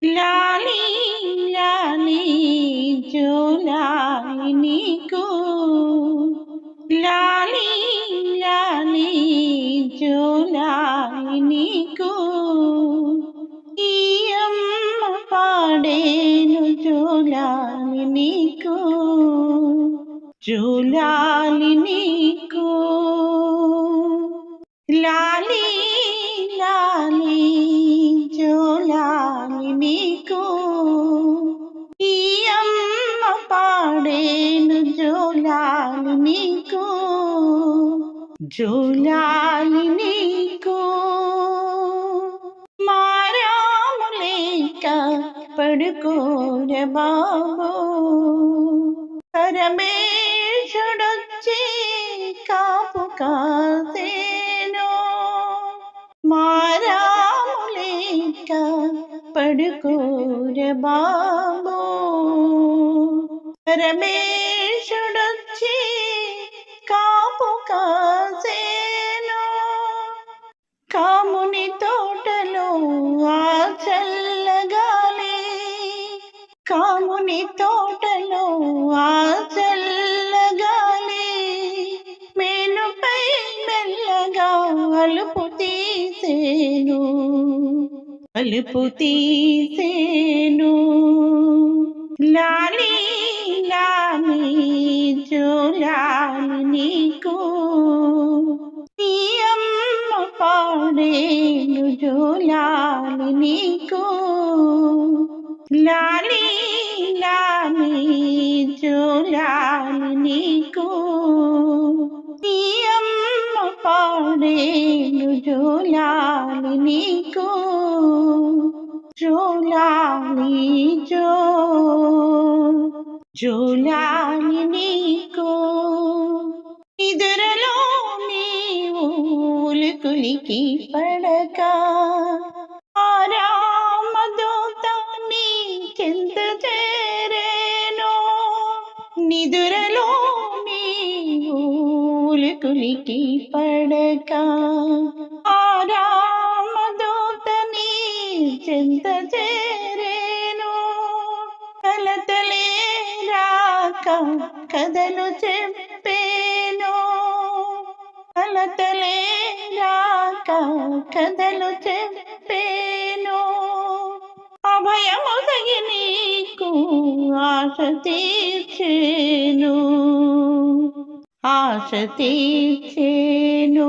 లాలి లాలి జోలాలి నీకు లాలి లాలి జోలాలి నీకు ఈ అమ్మ పాడేను జోలాలి నీకు జోలాలి నీకు లాలి లాలి జోలాలి నీకు ఈ అమ్మ పాడేను జోలాలి నీకు జోలాలి నీకు మారాము లేక పడుకోర బాబు పరమేశుడొచ్చి కాపు కాసేను మారాము లేక పడుకోర బాబు పరమేశుడొచ్చి కాపు కాసేను కాముని తోటలో ఆ చల్లగాలి కాముని తోటలో ఆ చల్లగాలి మేనుపై మెల్లగా అలుపు తీసేను అలుపు తీసేను లాలి లాలి జోలాలి నీకు ఈ అమ్మ పాడేను జోలాలి నీకు లాలి లాలి జోలాలి నీకు ఈ అమ్మ పాడేను జోలాలి నీకు జోలాలి జోలాలి నీకు నిదురలో నీవు ఉలికులికి పడక ఆరామదూత నీ చింత చేరేను నిదురలో నీవు ఉలికులికి పడక ఆరామదూత నీ చింత చేరేను కలతలే రాక కథలు చెప్పేను కలతలే రాక కథలు చెప్పేను అభయము సగి నీకు ఆశ తీర్చేను ఆశ తీర్చేను